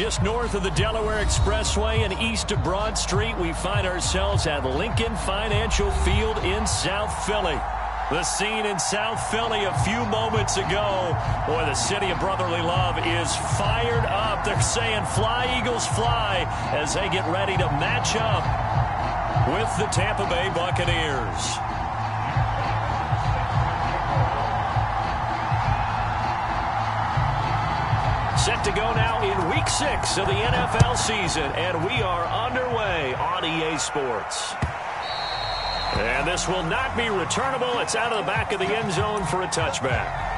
Just north of the Delaware Expressway and east of Broad Street, we find ourselves at Lincoln Financial Field in South Philly. The scene in South Philly a few moments ago. Boy, the city of brotherly love is fired up. They're saying, "Fly, Eagles, fly," as they get ready to match up with the Tampa Bay Buccaneers. Set to go now in Week 6 of the NFL season, and we are underway on EA Sports. And this will not be returnable. It's out of the back of the end zone for a touchback.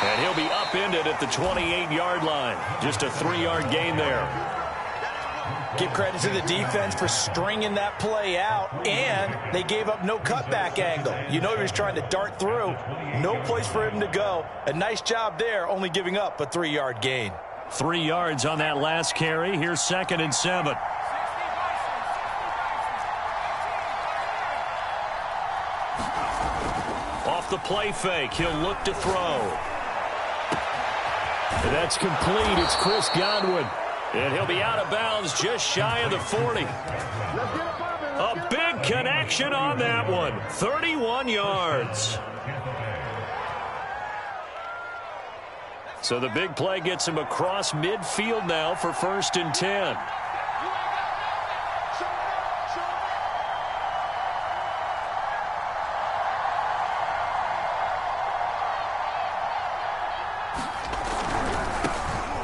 And he'll be upended at the 28-yard line. Just a 3-yard gain there. Give credit to the defense for stringing that play out, and they gave up no cutback angle. You know he was trying to dart through. No place for him to go. A nice job there, only giving up a 3-yard gain. 3 yards on that last carry. Here's 2nd and 7. Off the play fake, he'll look to throw. That's complete. It's Chris Godwin. And he'll be out of bounds just shy of the 40. A big connection on that one. 31 yards. So the big play gets him across midfield now for 1st and 10.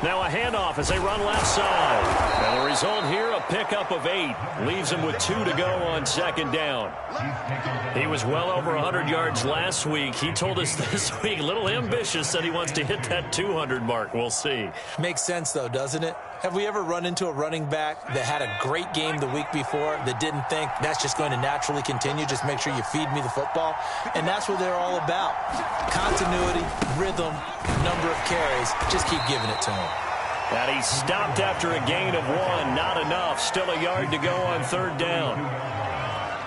Now a handoff as they run left side. And the result here, a pickup of 8. Leaves him with 2 to go on 2nd down. He was well over 100 yards last week. He told us this week, a little ambitious, that he wants to hit that 200 mark. We'll see. Makes sense, though, doesn't it? Have we ever run into a running back that had a great game the week before that didn't think that's just going to naturally continue? Just make sure you feed me the football. And that's what they're all about. Continuity, rhythm, number of carries. Just keep giving it to him. And he stopped after a gain of 1. Not enough. Still a yard to go on 3rd down.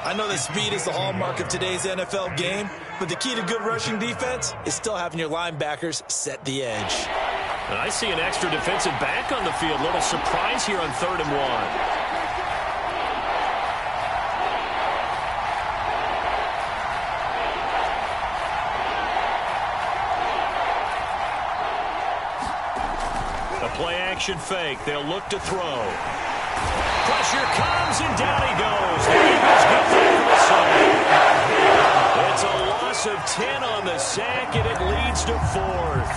I know that speed is the hallmark of today's NFL game, but the key to good rushing defense is still having your linebackers set the edge. And I see an extra defensive back on the field. Little surprise here on 3rd and 1. Play-action fake. They'll look to throw. Pressure comes, and down he goes. The Eagles get there for the 7. It's a loss of 10 on the sack, and it leads to 4th.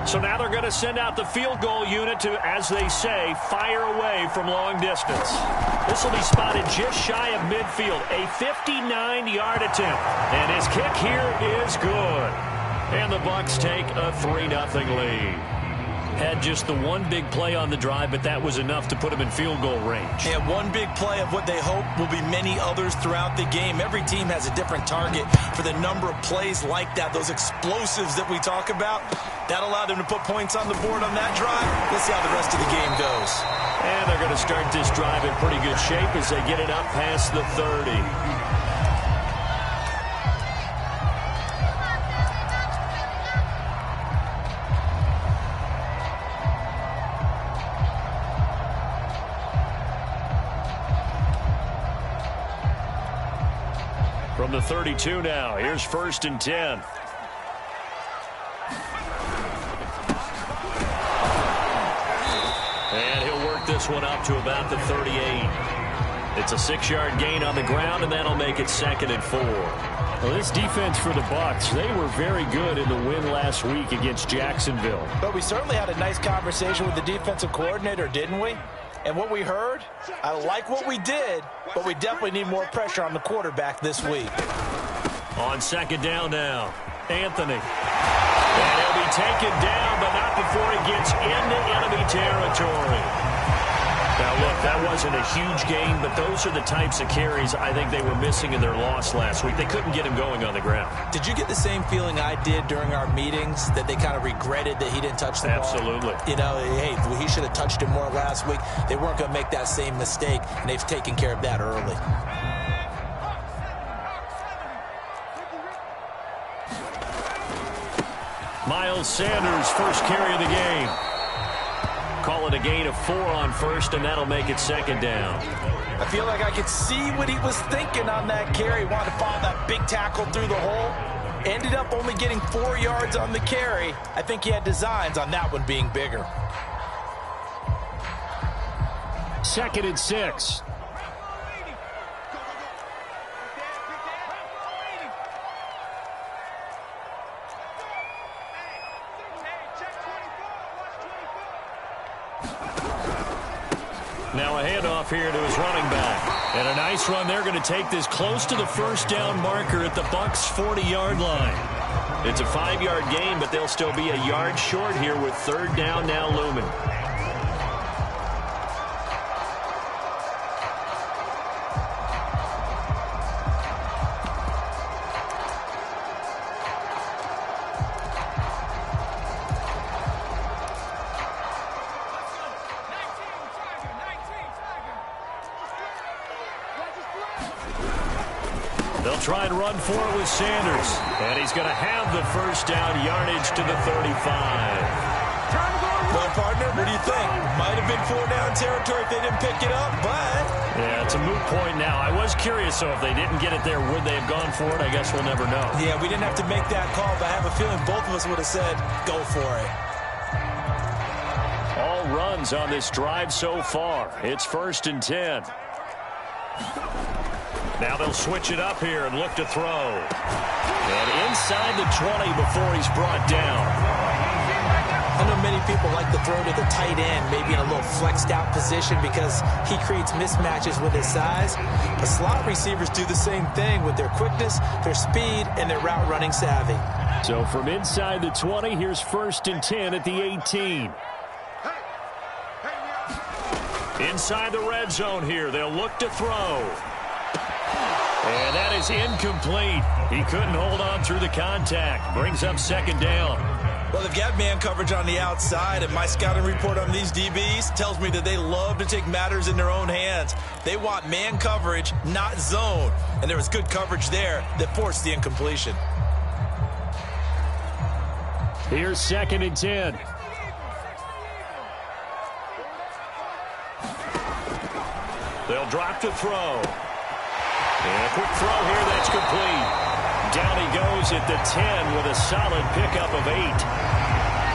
So now they're going to send out the field goal unit to, as they say, fire away from long distance. This will be spotted just shy of midfield. A 59-yard attempt. And his kick here is good. And the Bucs take a 3-0 lead. Had just the one big play on the drive, but that was enough to put him in field goal range. And one big play of what they hope will be many others throughout the game. Every team has a different target for the number of plays like that, those explosives that we talk about. That allowed them to put points on the board on that drive. Let's see how the rest of the game goes. And they're going to start this drive in pretty good shape as they get it up past the 30. From the 32 now, here's 1st and 10. And he'll work this one up to about the 38. It's a 6-yard gain on the ground, and that'll make it 2nd and 4. Well, this defense for the Bucs, they were very good in the win last week against Jacksonville. But we certainly had a nice conversation with the defensive coordinator, didn't we? And what we heard, I like what we did, but we definitely need more pressure on the quarterback this week. On second down now, Anthony. And he'll be taken down, but not before he gets into enemy territory. Now, look, that wasn't a huge gain, but those are the types of carries I think they were missing in their loss last week. They couldn't get him going on the ground. Did you get the same feeling I did during our meetings, that they kind of regretted that he didn't touch the ball? Absolutely. You know, hey, he should have touched it more last week. They weren't going to make that same mistake, and they've taken care of that early. Miles Sanders, first carry of the game. Call it a gain of 4 on first, and that'll make it second down. I feel like I could see what he was thinking on that carry. Wanted to follow that big tackle through the hole. Ended up only getting 4 yards on the carry. I think he had designs on that one being bigger. 2nd and 6. Now a handoff here to his running back. And a nice run. They're going to take this close to the first down marker at the Bucs' 40-yard line. It's a 5-yard gain, but they'll still be a yard short here with third down now looming. They'll try and run for it with Sanders. And he's going to have the first down, yardage to the 35. Well, partner, what do you think? Might have been 4-down territory if they didn't pick it up, but... Yeah, it's a moot point now. I was curious, so if they didn't get it there, would they have gone for it? I guess we'll never know. Yeah, we didn't have to make that call, but I have a feeling both of us would have said, go for it. All runs on this drive so far. It's 1st and 10. Now they'll switch it up here and look to throw. And inside the 20 before he's brought down. I know many people like to throw to the tight end, maybe in a little flexed out position because he creates mismatches with his size. But slot receivers do the same thing with their quickness, their speed, and their route running savvy. So from inside the 20, here's 1st and 10 at the 18. Inside the red zone here, they'll look to throw. And that is incomplete. He couldn't hold on through the contact. Brings up second down. Well, they've got man coverage on the outside, and my scouting report on these DBs tells me that they love to take matters in their own hands. They want man coverage, not zone. And there was good coverage there that forced the incompletion. Here's 2nd and 10. They'll drop to throw. And a quick throw here, that's complete. Down he goes at the 10 with a solid pickup of 8.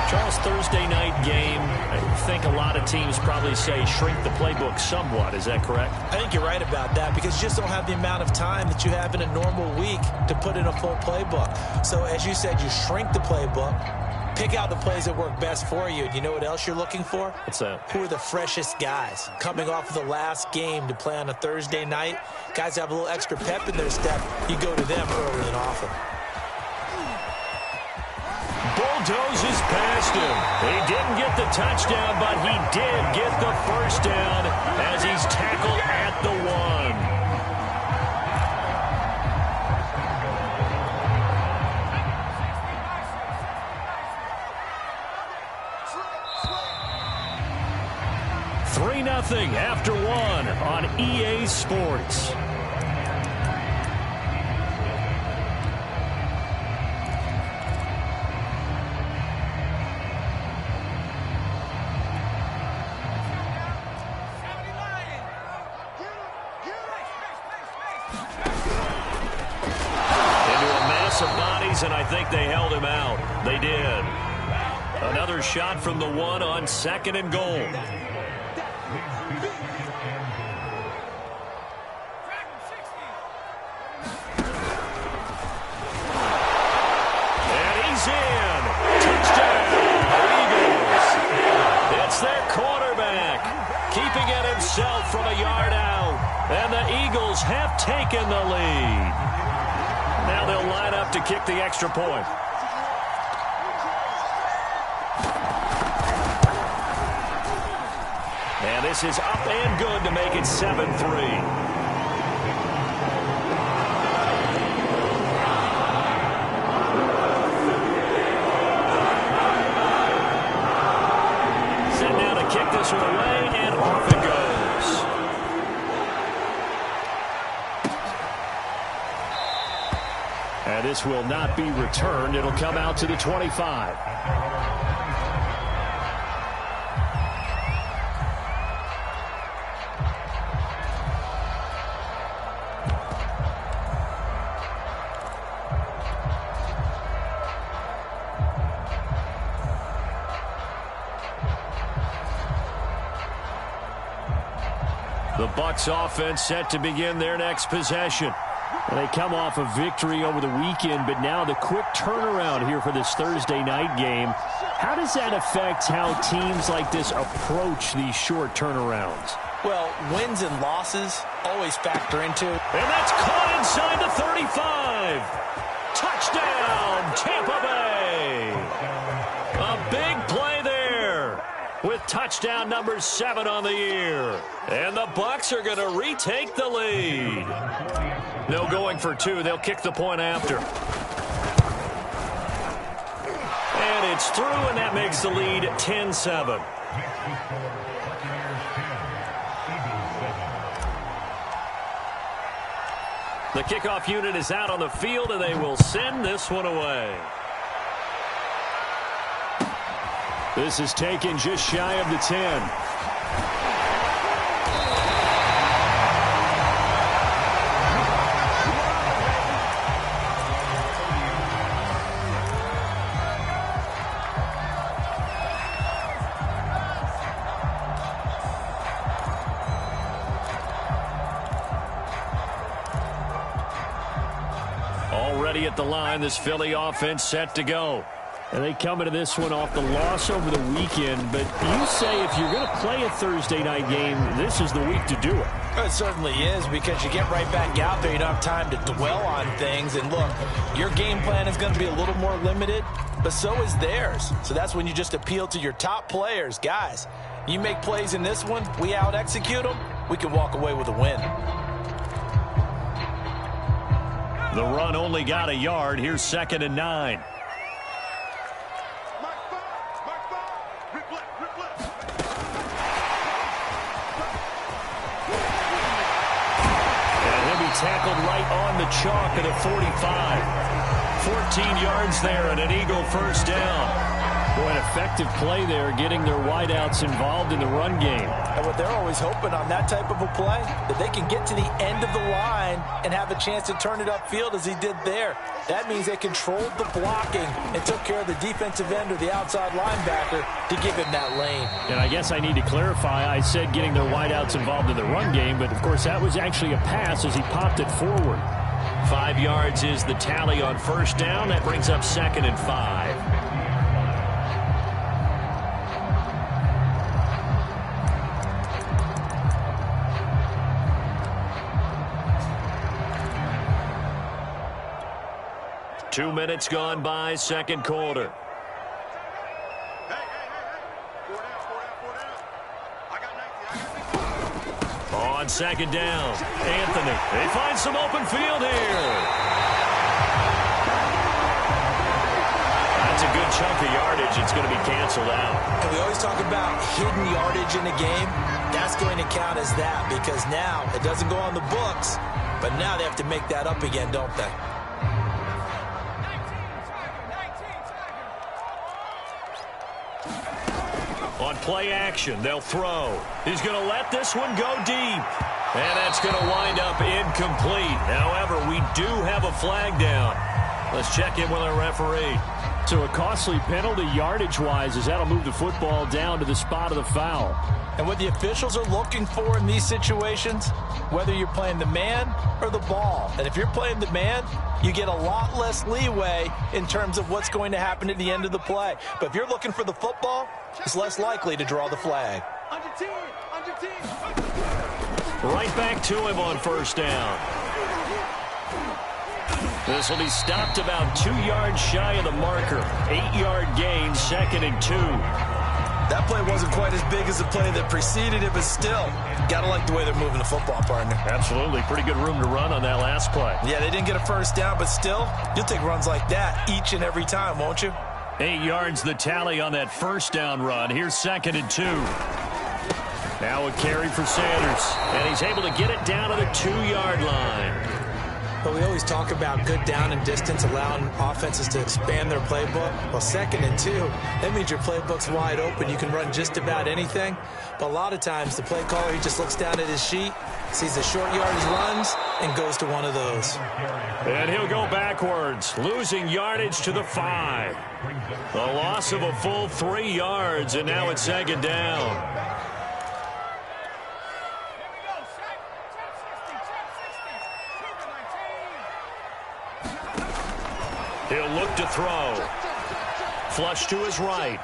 Charles, Thursday night game, I think a lot of teams probably say shrink the playbook somewhat. Is that correct? I think you're right about that because you just don't have the amount of time that you have in a normal week to put in a full playbook. So as you said, you shrink the playbook. Pick out the plays that work best for you. And you know what else you're looking for? What's that? Who are the freshest guys coming off of the last game to play on a Thursday night? Guys have a little extra pep in their step. You go to them early and often. Bulldozes past him. He didn't get the touchdown, but he did get the first down as he's tackled at the 1. Nothing after 1 on EA Sports. Into a mass of bodies, and I think they held him out. They did. Another shot from the 1 on 2nd and goal. taken the lead. Now they'll line up to kick the extra point. And this is up and good to make it 7-3. Kick this one away, and off it goes. And this will not be returned. It'll come out to the 25. The Bucs offense set to begin their next possession. They come off a victory over the weekend, but now the quick turnaround here for this Thursday night game. How does that affect how teams like this approach these short turnarounds? Well, wins and losses always factor into it. And that's caught inside the 35. Touchdown, Tampa Bay. A big play there with touchdown number 7 on the year. And the Bucs are going to retake the lead. No going for 2. They'll kick the point after. And it's through, and that makes the lead 10-7. The kickoff unit is out on the field, and they will send this one away. This is taken just shy of the 10. Already at the line, this Philly offense set to go. And they come into this one off the loss over the weekend. But you say if you're going to play a Thursday night game, this is the week to do it. It certainly is, because you get right back out there. You don't have time to dwell on things. And look, your game plan is going to be a little more limited, but so is theirs. So that's when you just appeal to your top players. Guys, you make plays in this one, we out-execute them, we can walk away with a win. The run only got a yard. Here's 2nd and 9. Tackled right on the chalk at a 45. 14 yards there and an Eagle first down. Boy, an effective play there, getting their wideouts involved in the run game. And what they're always hoping on that type of a play, that they can get to the end of the line and have a chance to turn it upfield as he did there. That means they controlled the blocking and took care of the defensive end or the outside linebacker to give him that lane. And I guess I need to clarify, I said getting their wideouts involved in the run game, but of course that was actually a pass as he popped it forward. 5 yards is the tally on first down. That brings up 2nd and 5. Two minutes gone by, second quarter. On second down, Anthony. They find some open field here. That's a good chunk of yardage. It's going to be canceled out. And we always talk about hidden yardage in a game. That's going to count as that, because now it doesn't go on the books, but now they have to make that up again, don't they? On play action, they'll throw. He's going to let this one go deep. And that's going to wind up incomplete. However, we do have a flag down. Let's check in with our referee. So a costly penalty yardage-wise, as that'll move the football down to the spot of the foul. And what the officials are looking for in these situations, whether you're playing the man or the ball. And if you're playing the man, you get a lot less leeway in terms of what's going to happen at the end of the play. But if you're looking for the football, it's less likely to draw the flag. Under 10, under 10. Right back to him on first down. This will be stopped about 2 yards shy of the marker. 8-yard gain, 2nd and 2. That play wasn't quite as big as the play that preceded it, but still, got to like the way they're moving the football, partner. Absolutely. Pretty good room to run on that last play. Yeah, they didn't get a first down, but still, you'll take runs like that each and every time, won't you? 8 yards the tally on that first down run. Here's 2nd and 2. Now a carry for Sanders, and he's able to get it down to the 2-yard line. But we always talk about good down and distance, allowing offenses to expand their playbook. Well, 2nd and 2, that means your playbook's wide open. You can run just about anything. But a lot of times, the play caller, he just looks down at his sheet, sees the short yardage runs, and goes to one of those. And he'll go backwards, losing yardage to the 5. The loss of a full 3 yards, and now it's 2nd down. He'll look to throw. Flush to his right.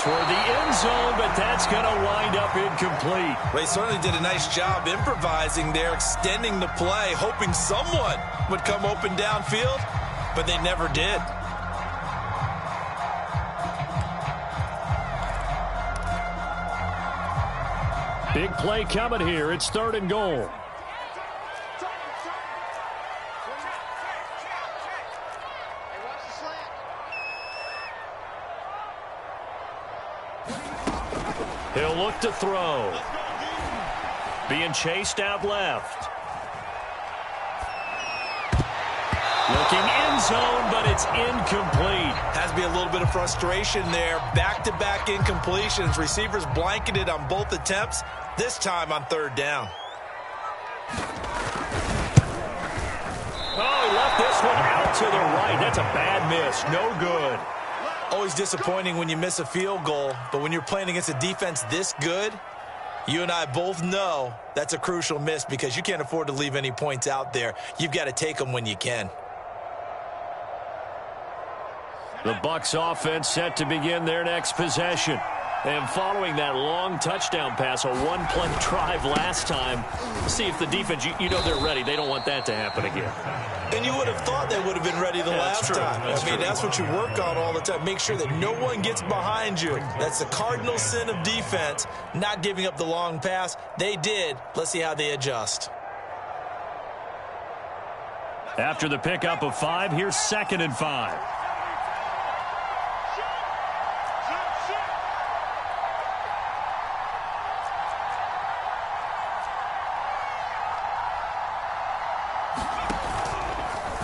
Toward the end zone, but that's going to wind up incomplete. They certainly did a nice job improvising there, extending the play, hoping someone would come open downfield, but they never did. Big play coming here. It's 3rd and goal. He'll look to throw. Being chased out left. Looking end zone, but it's incomplete. Has to be a little bit of frustration there. Back-to-back incompletions. Receivers blanketed on both attempts, this time on 3rd down. Oh, he left this one out to the right. That's a bad miss. No good. Always disappointing when you miss a field goal, but when you're playing against a defense this good, you and I both know that's a crucial miss because you can't afford to leave any points out there. You've got to take them when you can. The Bucs offense set to begin their next possession. And following that long touchdown pass, a one-play drive last time, see if the defense, you know they're ready. They don't want that to happen again. And you would have thought they would have been ready the last time. That's what you work on all the time. Make sure that no one gets behind you. That's the cardinal sin of defense, not giving up the long pass. They did. Let's see how they adjust. After the pickup of 5, here's 2nd and 5.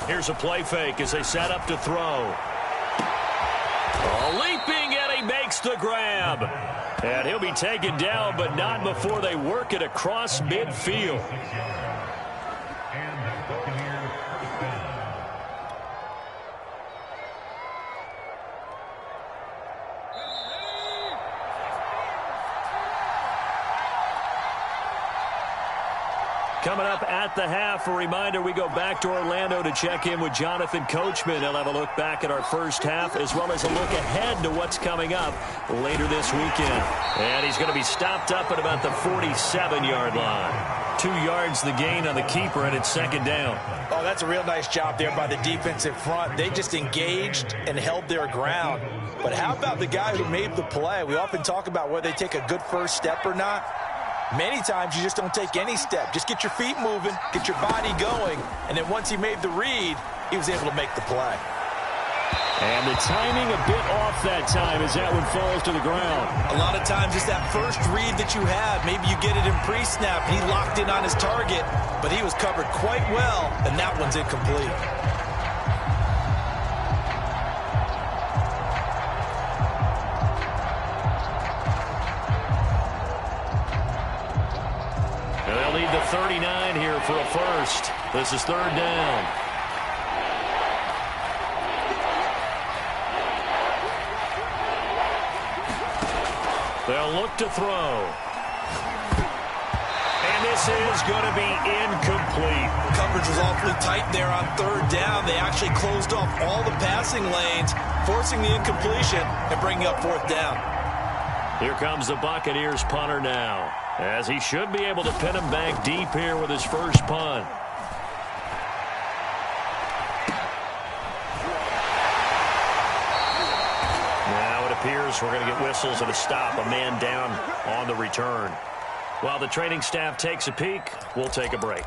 Here's a play fake as they set up to throw. Leaping, and he makes the grab. And he'll be taken down, but not before they work it across midfield. Coming up at the half, a reminder, we go back to Orlando to check in with Jonathan Coachman. He'll have a look back at our first half as well as a look ahead to what's coming up later this weekend. And he's going to be stopped up at about the 47-yard line. 2 yards the gain on the keeper, and it's 2nd down. Oh, that's a real nice job there by the defensive front. They just engaged and held their ground. But how about the guy who made the play? We often talk about whether they take a good first step or not. Many times you just don't take any step. Just get your feet moving, get your body going, and then once he made the read, he was able to make the play. And the timing a bit off that time as that one falls to the ground. A lot of times it's that first read that you have. Maybe you get it in pre-snap, and he locked in on his target, but he was covered quite well, and that one's incomplete. They'll need the 39 here for a first. This is 3rd down. They'll look to throw. And this is going to be incomplete. Coverage was awfully tight there on 3rd down. They actually closed off all the passing lanes, forcing the incompletion and bringing up 4th down. Here comes the Buccaneers punter now. as he should be able to pin him back deep here with his first punt. Now it appears we're going to get whistles and a stop, a man down on the return. While the training staff takes a peek, we'll take a break.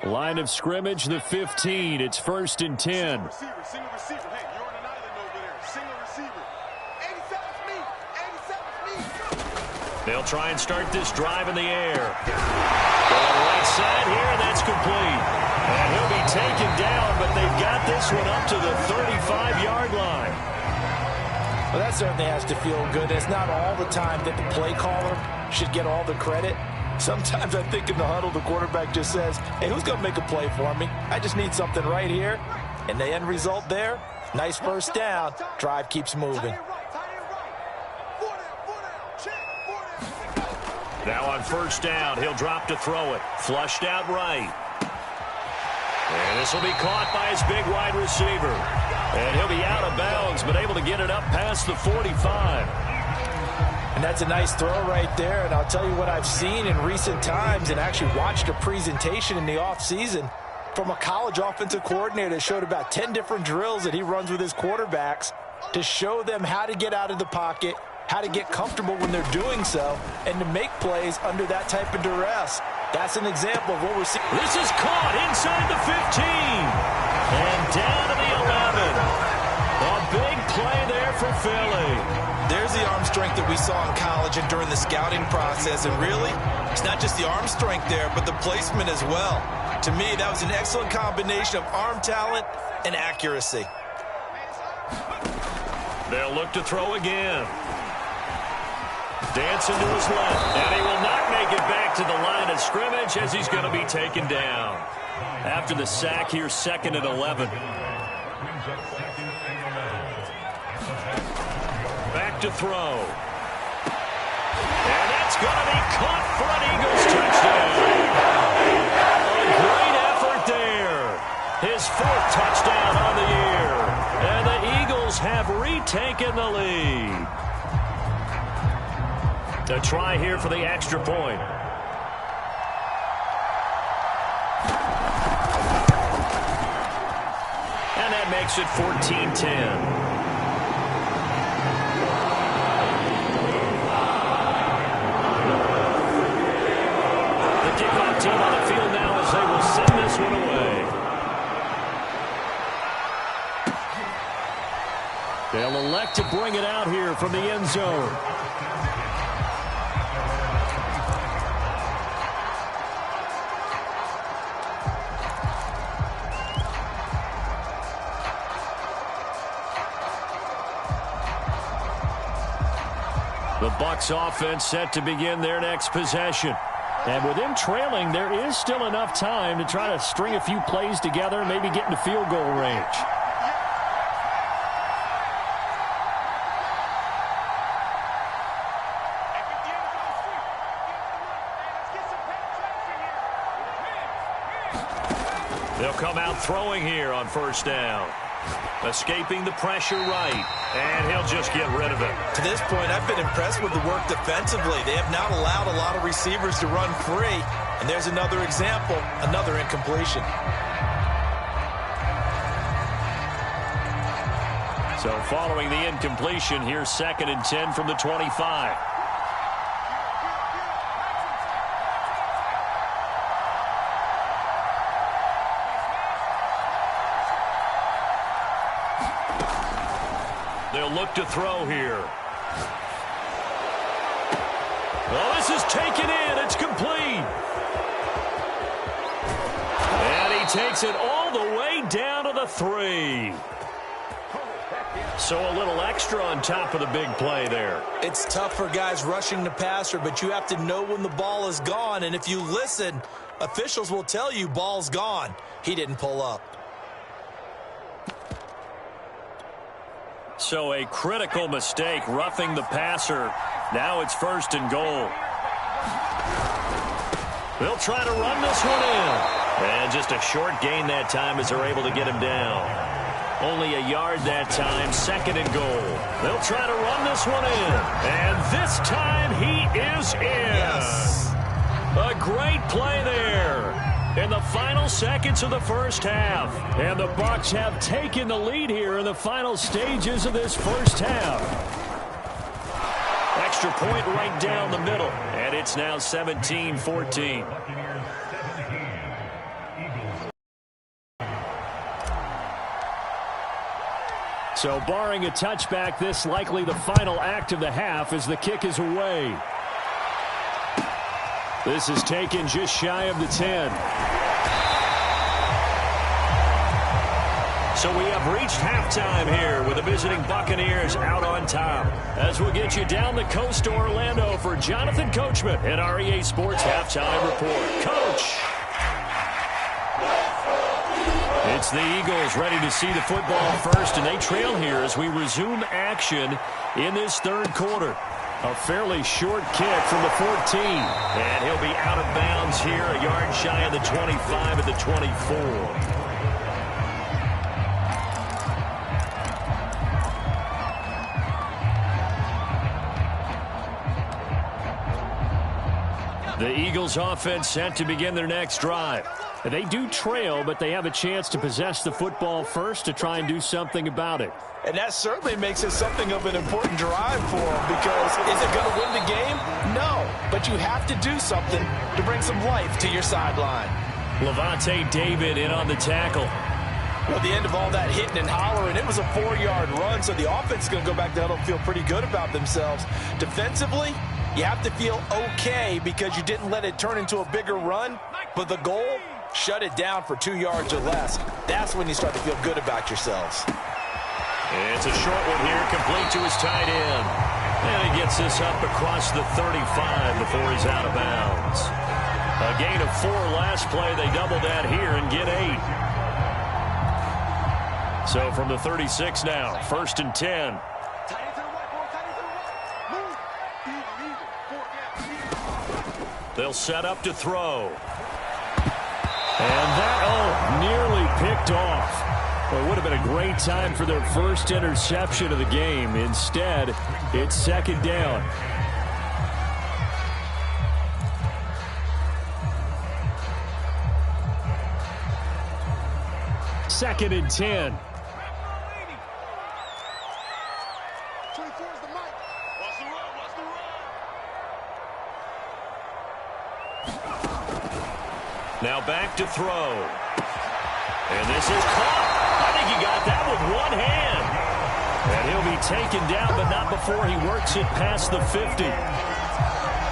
Line of scrimmage, the 15. It's 1st and 10. Single receiver. Hey, you're on an island over there. Single receiver. 87's me. 87's me. They'll try and start this drive in the air. Go on the right side here, and that's complete. And he'll be taken down, but they've got this one up to the 35-yard line. Well, that certainly has to feel good. It's not all the time that the play caller should get all the credit. Sometimes I think in the huddle, the quarterback just says, hey, who's going to make a play for me? I just need something right here. And the end result there, nice first down. Drive keeps moving. Now on 1st down, he'll drop to throw it. Flushed out right. And this will be caught by his big wide receiver. And he'll be out of bounds, but able to get it up past the 45. And that's a nice throw right there. And I'll tell you what I've seen in recent times and actually watched a presentation in the offseason from a college offensive coordinator that showed about 10 different drills that he runs with his quarterbacks to show them how to get out of the pocket, how to get comfortable when they're doing so, and to make plays under that type of duress. That's an example of what we're seeing. This is caught inside the 15. And down to the 11. A big play there for Philly. There's the arm strength that we saw in college and during the scouting process. And really, it's not just the arm strength there, but the placement as well. To me, that was an excellent combination of arm talent and accuracy. They'll look to throw again. Dancing to his left. And he will not make it back to the line of scrimmage as he's going to be taken down. After the sack here, 2nd and 11. Back to throw. And that's going to be caught for an Eagles touchdown. A great effort there. His 4th touchdown on the year. And the Eagles have retaken the lead. To try here for the extra point. And that makes it 14-10. Kickoff team on the field now as they will send this one away. They'll elect to bring it out here from the end zone. The Bucs offense set to begin their next possession. And with them trailing, there is still enough time to try to string a few plays together, maybe get into field goal range. They'll come out throwing here on 1st down. Escaping the pressure right. And he'll just get rid of it. To this point, I've been impressed with the work defensively. They have not allowed a lot of receivers to run free. And there's another example, another incompletion. So following the incompletion, here's 2nd and 10 from the 25. They'll look to throw here. Well, this is taken in. It's complete. And he takes it all the way down to the 3. So a little extra on top of the big play there. It's tough for guys rushing the passer, but you have to know when the ball is gone. And if you listen, officials will tell you ball's gone. He didn't pull up. So a critical mistake, roughing the passer. Now it's 1st and goal. They'll try to run this one in. And just a short gain that time as they're able to get him down. Only a yard that time, 2nd and goal. They'll try to run this one in. And this time he is in. Yes. A great play there in the final seconds of the first half. And the Bucs have taken the lead here in the final stages of this first half. Extra point right down the middle. And it's now 17-14. So barring a touchback, this likely the final act of the half as the kick is away. This is taken just shy of the 10. So we have reached halftime here with the visiting Buccaneers out on top. As we'll get you down the coast to Orlando for Jonathan Coachman at our EA Sports Halftime Report. Coach! It's the Eagles ready to see the football first, and they trail here as we resume action in this third quarter. A fairly short kick from the 14. And he'll be out of bounds here, a yard shy of the 25 at the 24. The Eagles offense set to begin their next drive. They do trail, but they have a chance to possess the football first to try and do something about it. And that certainly makes it something of an important drive for them, because is it going to win the game? No, but you have to do something to bring some life to your sideline. Levante David in on the tackle. Well, at the end of all that hitting and hollering, it was a 4-yard run, so the offense is going to go back to huddle and feel pretty good about themselves. Defensively, you have to feel okay because you didn't let it turn into a bigger run, but the goal, shut it down for 2 yards or less. That's when you start to feel good about yourselves. It's a short one here, complete to his tight end. And he gets this up across the 35 before he's out of bounds. A gain of 4 last play. They double that here and get 8. So from the 36 now, 1st and 10. They'll set up to throw. And that, nearly picked off. Well, it would have been a great time for their first interception of the game. Instead, it's 2nd down. Second and 10. 24 is the mic. Watch the run, watch the run. Now back to throw. And this is caught. I think he got that with one hand. And he'll be taken down, but not before he works it past the 50.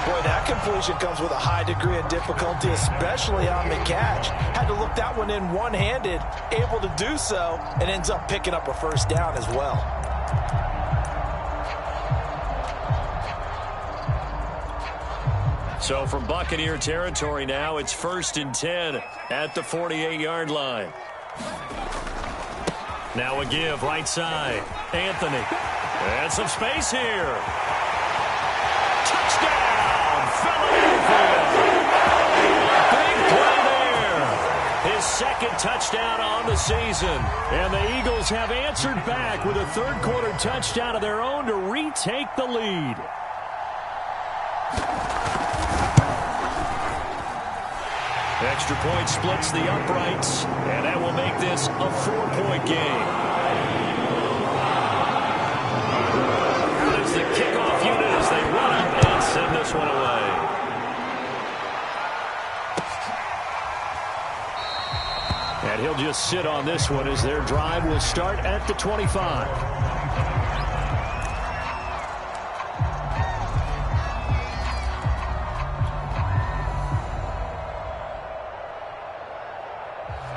Boy, that completion comes with a high degree of difficulty, especially on the catch. Had to look that one in one-handed, able to do so, and ends up picking up a first down as well. So from Buccaneer territory now, it's 1st and 10 at the 48-yard line. Now a give, right side. Anthony. And some space here. Touchdown, Philadelphia. Big play there. His 2nd touchdown on the season. And the Eagles have answered back with a third-quarter touchdown of their own to retake the lead. Extra point splits the uprights, and that will make this a 4-point game. Out is the kickoff unit as they run up and send this one away. And he'll just sit on this one as their drive will start at the 25.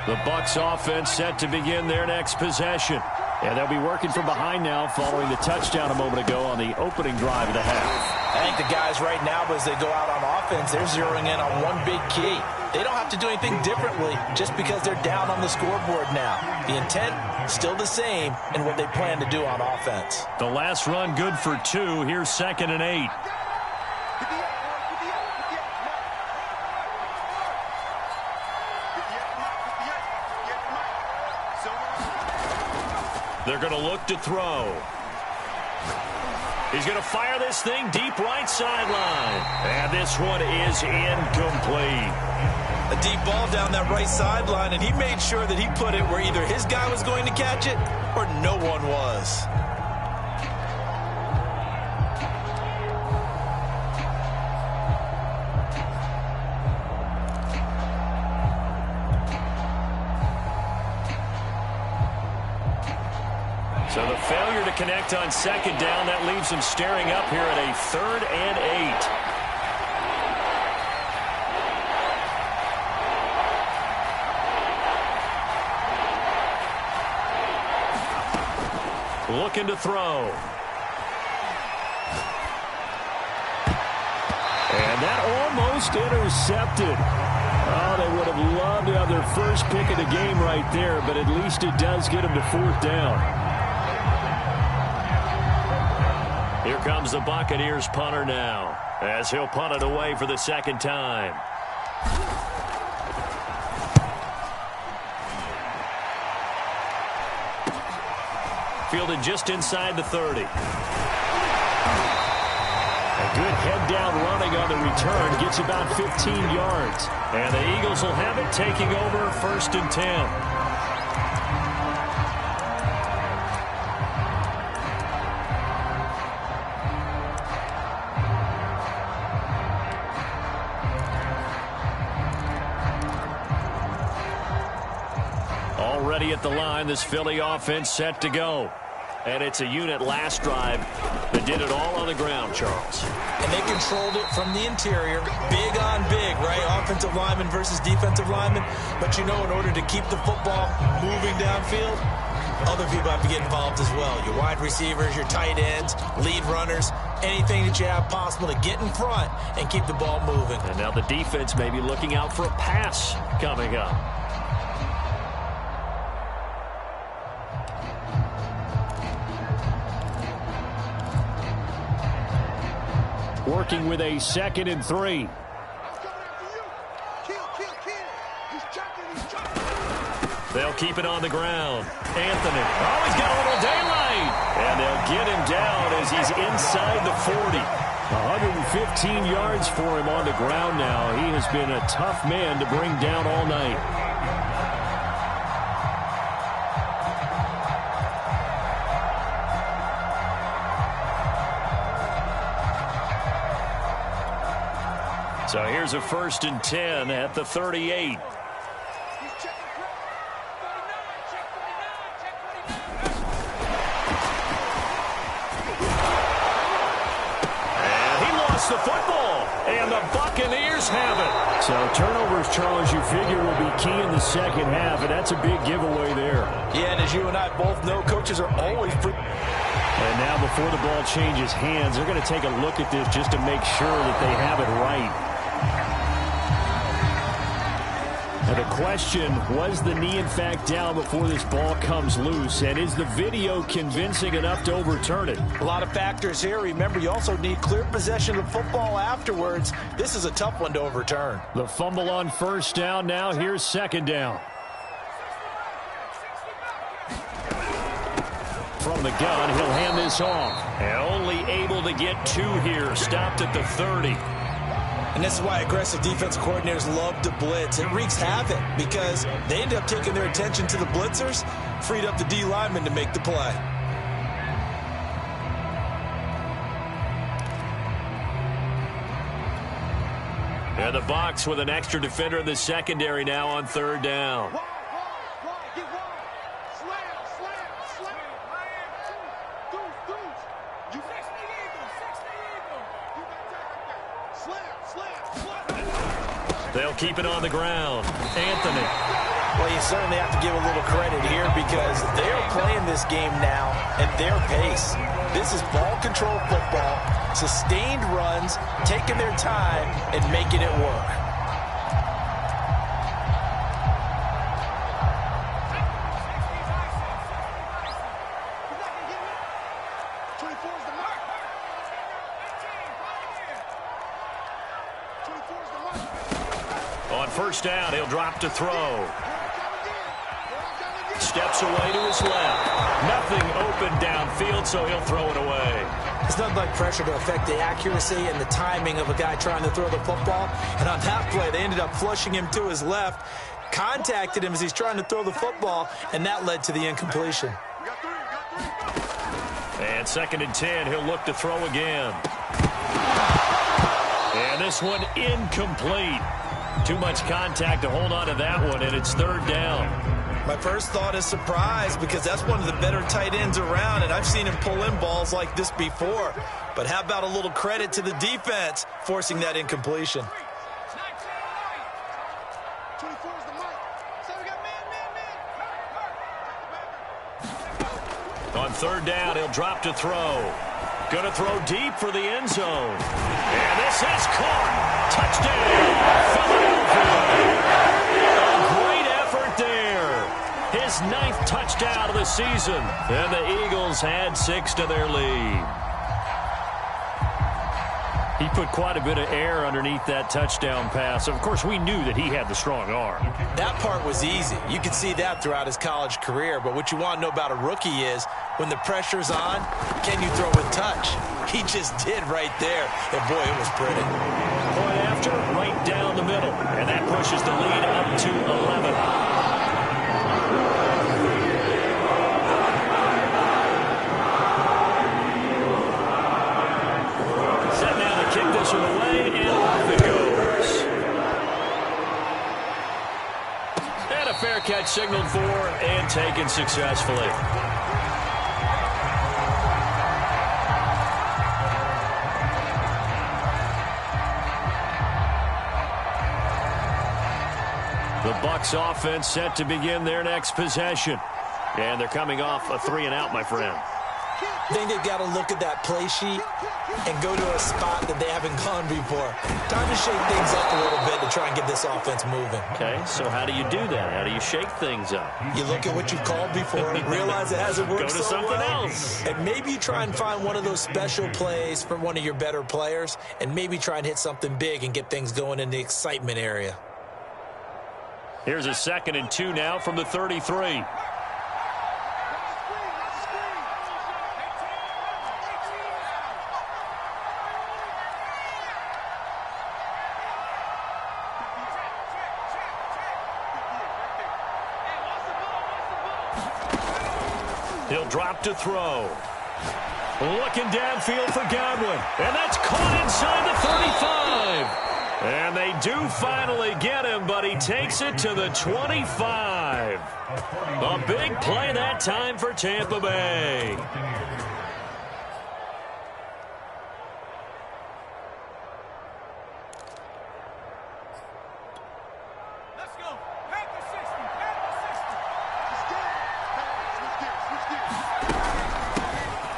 The Bucs offense set to begin their next possession. And they'll be working from behind now following the touchdown a moment ago on the opening drive of the half. I think the guys right now, as they go out on offense, they're zeroing in on one big key. They don't have to do anything differently just because they're down on the scoreboard now. The intent, still the same in what they plan to do on offense. The last run good for 2. Here's 2nd and 8. They're going to look to throw. He's going to fire this thing deep right sideline. And this one is incomplete. A deep ball down that right sideline, and he made sure that he put it where either his guy was going to catch it or no one was. So the failure to connect on second down, that leaves them staring up here at a 3rd and 8. Looking to throw. And that almost intercepted. Oh, they would have loved to have their first pick of the game right there, but at least it does get them to 4th down. Here comes the Buccaneers punter now, as he'll punt it away for the 2nd time. Fielded just inside the 30. A good head-down running on the return gets about 15 yards. And the Eagles will have it, taking over 1st and 10. Already at the line, this Philly offense set to go. And it's a unit last drive that did it all on the ground, Charles. And they controlled it from the interior. Big on big, right? Offensive lineman versus defensive lineman. But you know, in order to keep the football moving downfield, other people have to get involved as well. Your wide receivers, your tight ends, lead runners, anything that you have possible to get in front and keep the ball moving. And now the defense may be looking out for a pass coming up. Working with a 2nd and 3. They'll keep it on the ground. Anthony. Oh, he's got a little daylight. And they'll get him down as he's inside the 40. 115 yards for him on the ground now. He has been a tough man to bring down all night. So here's a 1st and 10 at the 38. And he lost the football, and the Buccaneers have it. So turnovers, Charles, you figure will be key in the 2nd half, and that's a big giveaway there. Yeah, and as you and I both know, coaches are always And now before the ball changes hands, they're going to take a look at this just to make sure that they have it right. And the question, was the knee in fact down before this ball comes loose? And is the video convincing enough to overturn it? A lot of factors here. Remember, you also need clear possession of the football afterwards. This is a tough one to overturn. The fumble on 1st down now. Here's 2nd down. From the gun, he'll hand this off. And only able to get 2 here. Stopped at the 30. And this is why aggressive defensive coordinators love to blitz. It wreaks havoc because they end up taking their attention to the blitzers, freed up the D lineman to make the play. And the Bucs with an extra defender in the secondary now on 3rd down. They'll keep it on the ground. Anthony. Well, you certainly have to give a little credit here because they're playing this game now at their pace. This is ball control football, sustained runs, taking their time and making it work. On 1st down, he'll drop to throw. steps away to his left. Nothing open downfield, so he'll throw it away. It's nothing like pressure to affect the accuracy and the timing of a guy trying to throw the football. And on that play, they ended up flushing him to his left, contacted him as he's trying to throw the football, and that led to the incompletion. And 2nd and 10, he'll look to throw again. And this one incomplete. Too much contact to hold on to that one, and it's 3rd down. My first thought is surprise, because that's one of the better tight ends around, and I've seen him pull in balls like this before. But how about a little credit to the defense forcing that incompletion? On 3rd down, he'll drop to throw. Gonna throw deep for the end zone. And this is caught. Touchdown, Philadelphia. A great effort there. His 9th touchdown of the season. And the Eagles had 6 to their lead. He put quite a bit of air underneath that touchdown pass. Of course, we knew that he had the strong arm. That part was easy. You could see that throughout his college career. But what you want to know about a rookie is when the pressure's on, can you throw with touch? He just did right there. And, boy, it was pretty. Point after, right down the middle. And that pushes the lead up to 11. Away, and off it goes. And a fair catch signaled for and taken successfully. The Bucs offense set to begin their next possession. And they're coming off a 3-and-out, my friend. I think they've got to look at that play sheet and go to a spot that they haven't gone before. Time to shake things up a little bit to try and get this offense moving. Okay, so how do you do that? How do you shake things up? You look at what you've called before, realize it hasn't worked go to so something well, else. and maybe you try and find one of those special plays for one of your better players, and maybe try and hit something big and get things going in the excitement area. Here's a 2nd and 2 now from the 33. He'll drop to throw. Looking downfield for Godwin. And that's caught inside the 35. And they do finally get him, but he takes it to the 25. A big play that time for Tampa Bay.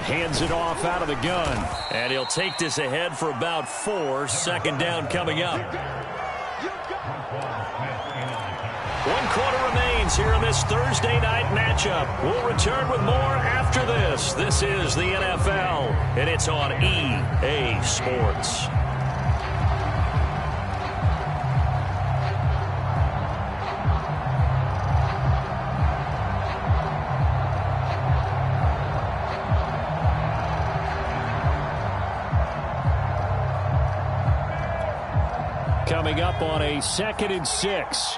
Hands it off out of the gun. And he'll take this ahead for about 4. 2nd down coming up. 1 quarter remains here in this Thursday night matchup. We'll return with more after this. This is the NFL, and it's on EA Sports. Coming up on a 2nd and 6.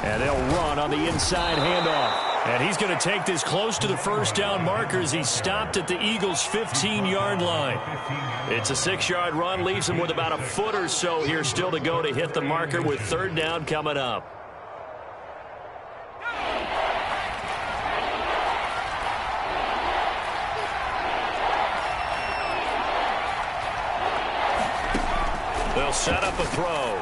And they'll run on the inside handoff. And he's going to take this close to the 1st down marker as he's stopped at the Eagles' 15-yard line. It's a 6-yard run, leaves him with about a foot or so here still to go to hit the marker with 3rd down coming up. They'll set up a throw.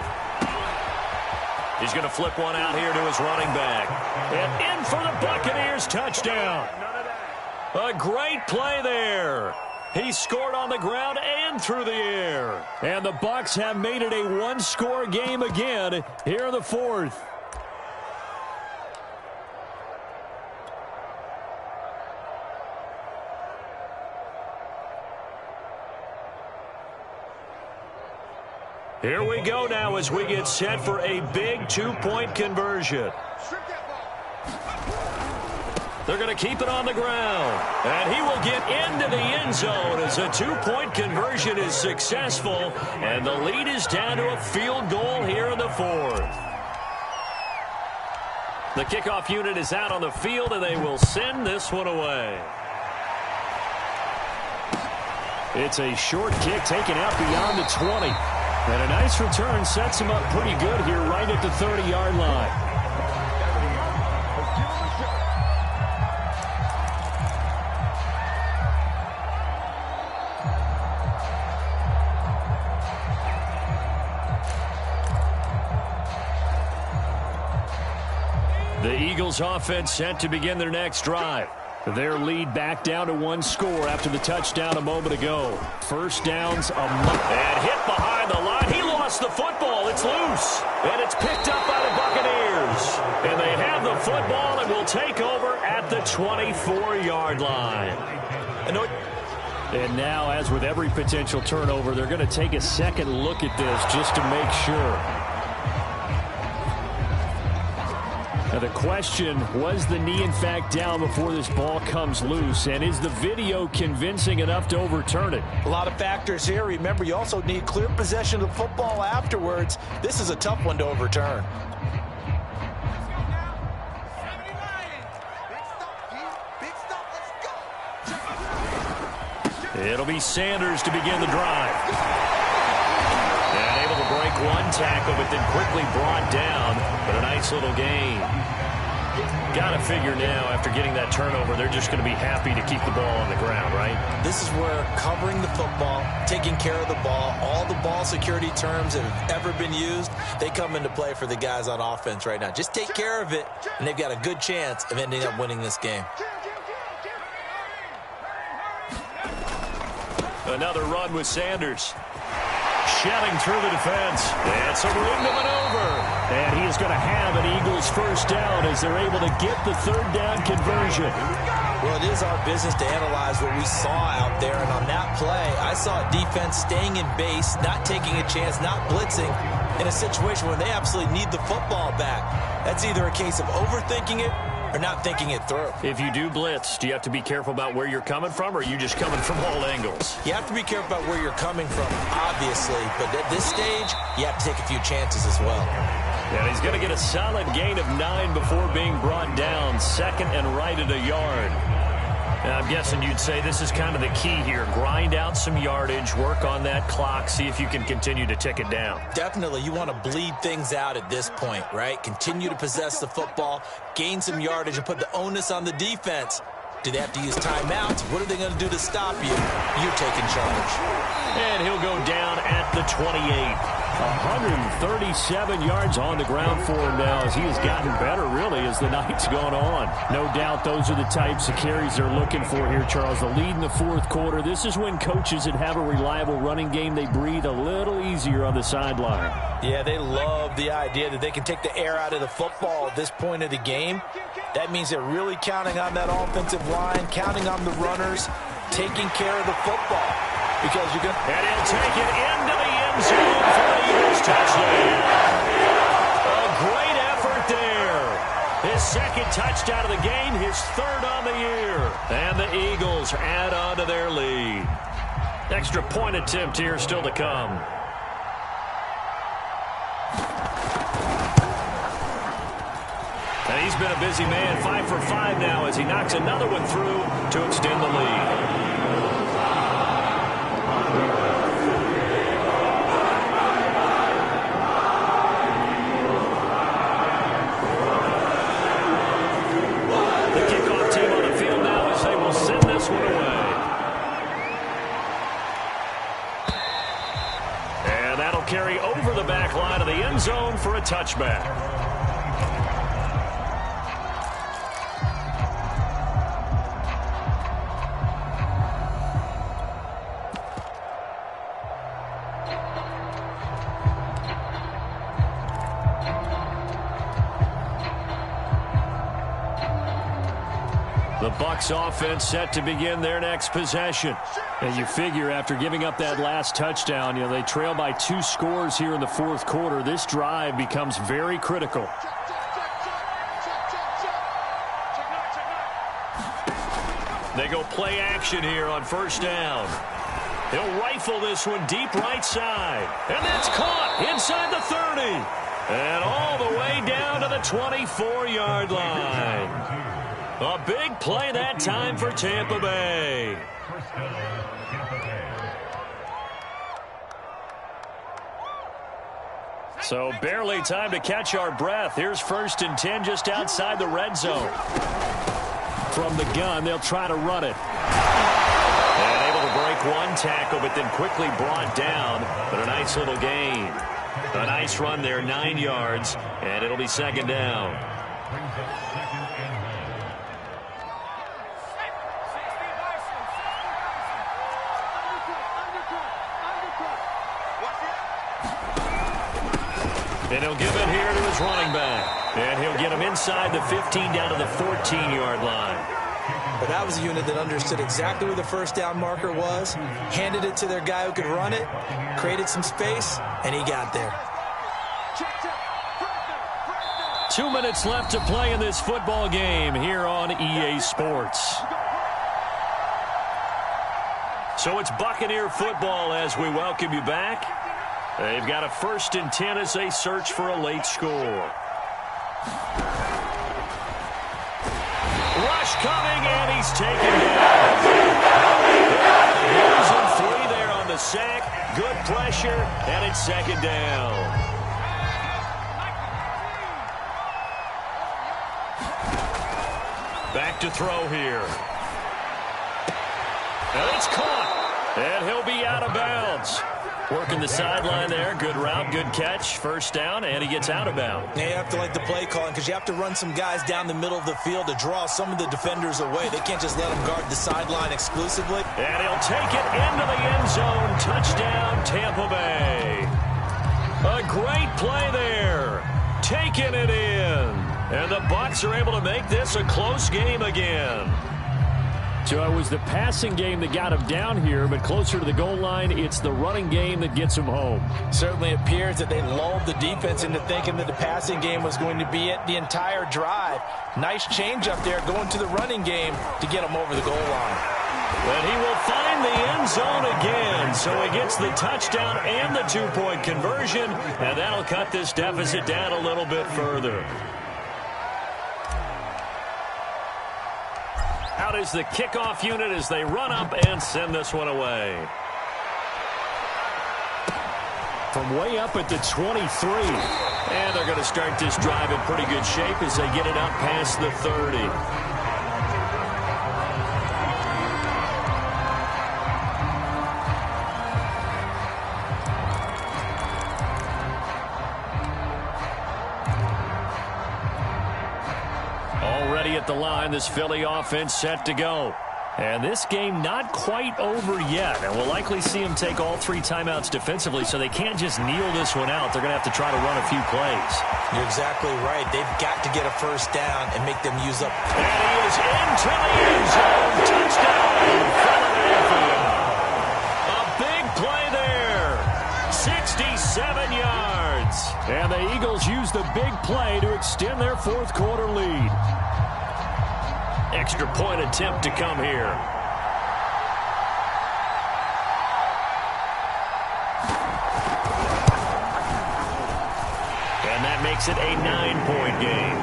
He's going to flip one out here to his running back. And in for the Buccaneers touchdown. A great play there. He scored on the ground and through the air. And the Bucs have made it a 1-score game again here in the 4th. Here we go now as we get set for a big two-point conversion. They're going to keep it on the ground. And he will get into the end zone as a two-point conversion is successful. And the lead is down to a field goal here in the fourth. The kickoff unit is out on the field, and they will send this one away. It's a short kick taken out beyond the 20. And a nice return sets him up pretty good here right at the 30-yard line. The Eagles offense set to begin their next drive. Their lead back down to one score after the touchdown a moment ago. First downs and hit behind the line. He lost the football. It's loose. And it's picked up by the Buccaneers. And they have the football and will take over at the 24-yard line. And now, as with every potential turnover, they're going to take a second look at this just to make sure. Now the question, was the knee in fact down before this ball comes loose? And is the video convincing enough to overturn it? A lot of factors here. Remember, you also need clear possession of the football afterwards. This is a tough one to overturn. It'll be Sanders to begin the drive. And able to break one tackle, but then quickly brought down. But a nice little gain. Got to figure now, after getting that turnover, they're just going to be happy to keep the ball on the ground, right? This is where covering the football, taking care of the ball, all the ball security terms that have ever been used, they come into play for the guys on offense right now. Just take care of it, and they've got a good chance of ending up winning this game. Another run with Sanders. Shelling through the defense. And some room to maneuver. And he is going to have an Eagles first down as they're able to get the third down conversion. Well, it is our business to analyze what we saw out there. And on that play, I saw defense staying in base, not taking a chance, not blitzing, in a situation where they absolutely need the football back. That's either a case of overthinking it or not thinking it through. If you do blitz, do you have to be careful about where you're coming from, or are you just coming from all angles? You have to be careful about where you're coming from, obviously. But at this stage, you have to take a few chances as well. And he's going to get a solid gain of 9 before being brought down. Second and right at a yard. Now, I'm guessing you'd say this is kind of the key here. Grind out some yardage, work on that clock, see if you can continue to tick it down. Definitely. You want to bleed things out at this point, right? Continue to possess the football, gain some yardage, and put the onus on the defense. Do they have to use timeouts? What are they going to do to stop you? You're taking charge. And he'll go down at the 28. 137 yards on the ground for him now as he has gotten better, really, as the night's gone on. No doubt those are the types of carries they're looking for here, Charles. The lead in the fourth quarter. This is when coaches that have a reliable running game, they breathe a little easier on the sideline. Yeah, they love the idea that they can take the air out of the football at this point of the game. That means they're really counting on that offensive line, counting on the runners, taking care of the football. Because you're going to... And he'll take it into the end zone for the Eagles touchdown. A great effort there. His second touchdown of the game, his third on the year. And the Eagles add on to their lead. Extra point attempt here still to come. And he's been a busy man, 5 for 5 now as he knocks another one through to extend the lead. Carry over the back line of the end zone for a touchback. The Bucs offense set to begin their next possession. And you figure after giving up that last touchdown, they trail by 2 scores here in the fourth quarter. This drive becomes very critical. They go play action here on first down. He'll rifle this one deep right side. And that's caught inside the 30. And all the way down to the 24-yard line. A big play that time for Tampa Bay. So barely time to catch our breath. Here's 1st and 10 just outside the red zone. From the gun, they'll try to run it. And able to break one tackle, but then quickly brought down. But a nice little gain. A nice run there, 9 yards, and it'll be 2nd down. And he'll give it here to his running back. And he'll get him inside the 15 down to the 14-yard line. But that was a unit that understood exactly where the first down marker was, handed it to their guy who could run it, created some space, and he got there. 2 minutes left to play in this football game here on EA Sports. So it's Buccaneer football as we welcome you back. They've got a 1st and 10 as they search for a late score. Rush coming, and he's taken down. Here's a 3 there on the sack. Good pressure, and it's 2nd down. Back to throw here. And it's caught, and he'll be out of bounds. Working the sideline there. Good route, good catch. 1st down, and he gets out of bounds. Yeah, you have to like the play calling because you have to run some guys down the middle of the field to draw some of the defenders away. They can't just let them guard the sideline exclusively. And he'll take it into the end zone. Touchdown, Tampa Bay. A great play there. Taking it in. And the Bucs are able to make this a close game again. So it was the passing game that got him down here, but closer to the goal line, it's the running game that gets him home. Certainly appears that they lulled the defense into thinking that the passing game was going to be it the entire drive. Nice change up there going to the running game to get him over the goal line. And he will find the end zone again, so he gets the touchdown and the 2-point conversion, and that'll cut this deficit down a little bit further. Out is the kickoff unit as they run up and send this one away. From way up at the 23. And they're going to start this drive in pretty good shape as they get it up past the 30. Already at the line, this Philly offense set to go. And this game not quite over yet. And we'll likely see them take all 3 timeouts defensively, so they can't just kneel this one out. They're going to have to try to run a few plays. You're exactly right. They've got to get a first down and make them use up. And he is into the end zone. Touchdown, Philadelphia. A big play there. 67 yards. And the Eagles use the big play to extend their fourth quarter lead. Extra point attempt to come here. And that makes it a 9-point game.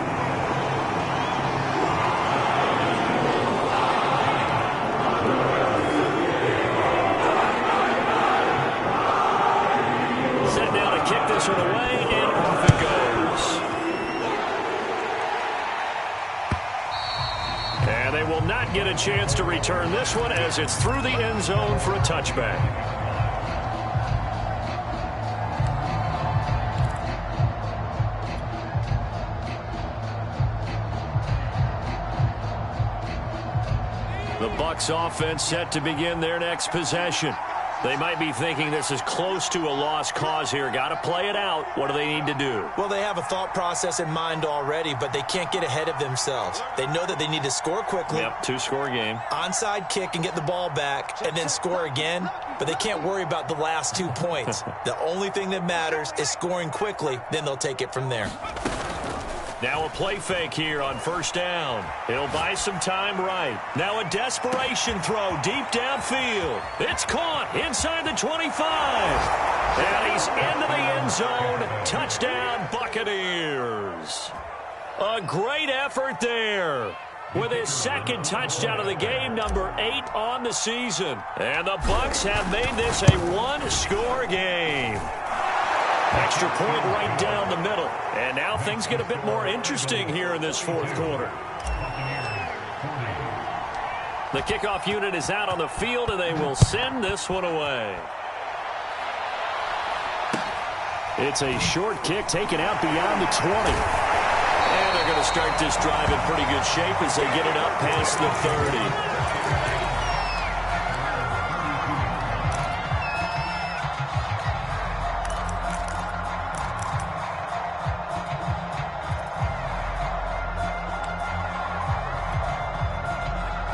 Set down to kick this one away, and off it goes. And they will not get a chance to return this one as it's through the end zone for a touchback. The Bucs offense set to begin their next possession. They might be thinking this is close to a lost cause here. Got to play it out. What do they need to do? Well, they have a thought process in mind already, but they can't get ahead of themselves. They know that they need to score quickly. Yep, two-score game. Onside kick and get the ball back and then score again, but they can't worry about the last 2 points. The only thing that matters is scoring quickly, then they'll take it from there. Now a play fake here on first down. He'll buy some time right. Now a desperation throw deep downfield. It's caught inside the 25. And he's into the end zone. Touchdown, Buccaneers. A great effort there. With his second touchdown of the game, number 8 on the season. And the Bucs have made this a one-score game. Extra point right down the middle. And now things get a bit more interesting here in this fourth quarter. The kickoff unit is out on the field, and they will send this one away. It's a short kick taken out beyond the 20. And they're going to start this drive in pretty good shape as they get it up past the 30.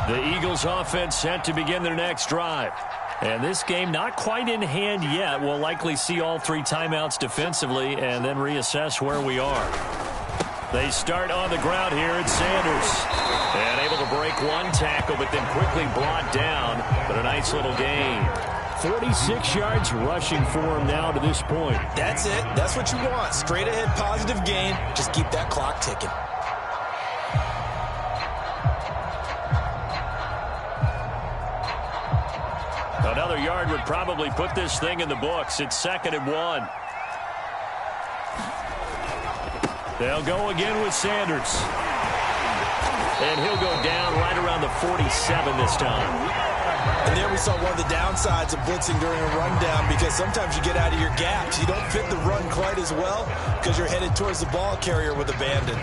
The Eagles offense set to begin their next drive. And this game not quite in hand yet. We'll likely see all 3 timeouts defensively and then reassess where we are. They start on the ground here at Sanders. And able to break one tackle, but then quickly brought down. But a nice little gain. 46 yards rushing for him now to this point. That's it. That's what you want. Straight ahead positive gain. Just keep that clock ticking. Another yard would probably put this thing in the books. It's 2nd and 1. They'll go again with Sanders. And he'll go down right around the 47 this time. And there we saw one of the downsides of blitzing during a rundown, because sometimes you get out of your gaps. You don't fit the run quite as well because you're headed towards the ball carrier with abandon.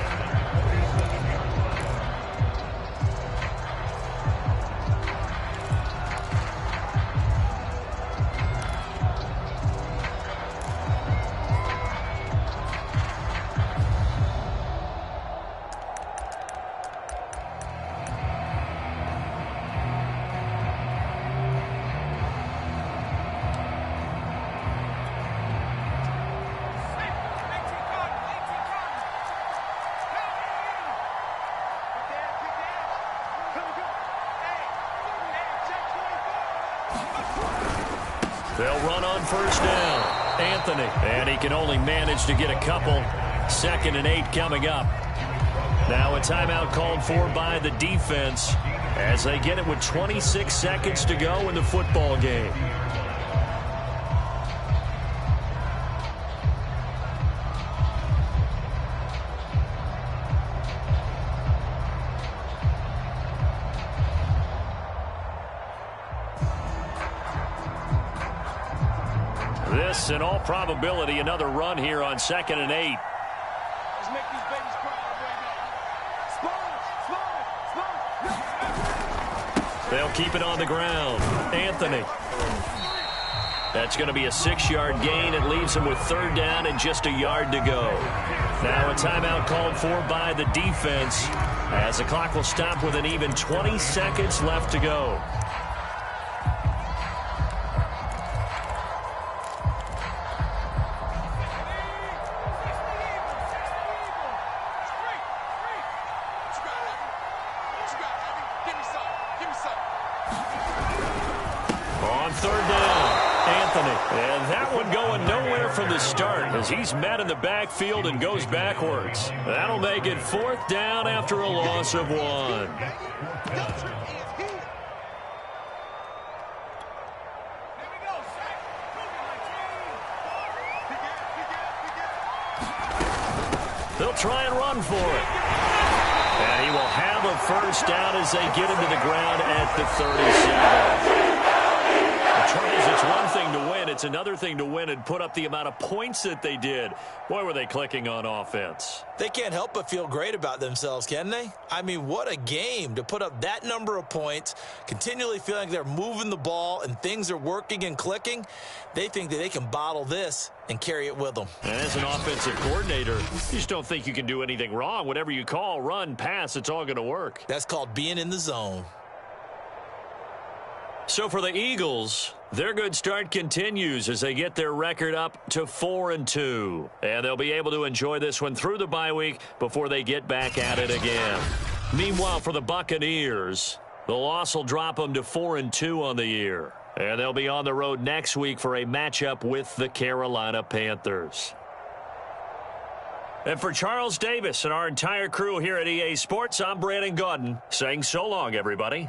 They'll run on first down. Anthony. And he can only manage to get a couple. 2nd and 8 coming up. Now a timeout called for by the defense as they get it with 26 seconds to go in the football game. This, in all probability, another run here on 2nd and 8. Let's make these babies cry right now. They'll keep it on the ground. Anthony. That's going to be a 6-yard gain. It leaves him with 3rd down and just a yard to go. Now a timeout called for by the defense as the clock will stop with an even 20 seconds left to go. And that one going nowhere from the start as he's met in the backfield and goes backwards. That'll make it 4th down after a loss of 1. They'll try and run for it. And he will have a first down as they get him to the ground at the 37. It's one thing to win. It's another thing to win and put up the amount of points that they did. Boy, were they clicking on offense. They can't help but feel great about themselves, can they? I mean, what a game to put up that number of points, continually feeling like they're moving the ball and things are working and clicking. They think that they can bottle this and carry it with them. And as an offensive coordinator, you just don't think you can do anything wrong. Whatever you call, run, pass, it's all going to work. That's called being in the zone. So for the Eagles, their good start continues as they get their record up to 4-2. And they'll be able to enjoy this one through the bye week before they get back at it again. Meanwhile, for the Buccaneers, the loss will drop them to 4-2 on the year. And they'll be on the road next week for a matchup with the Carolina Panthers. And for Charles Davis and our entire crew here at EA Sports, I'm Brandon Gaudin saying so long, everybody.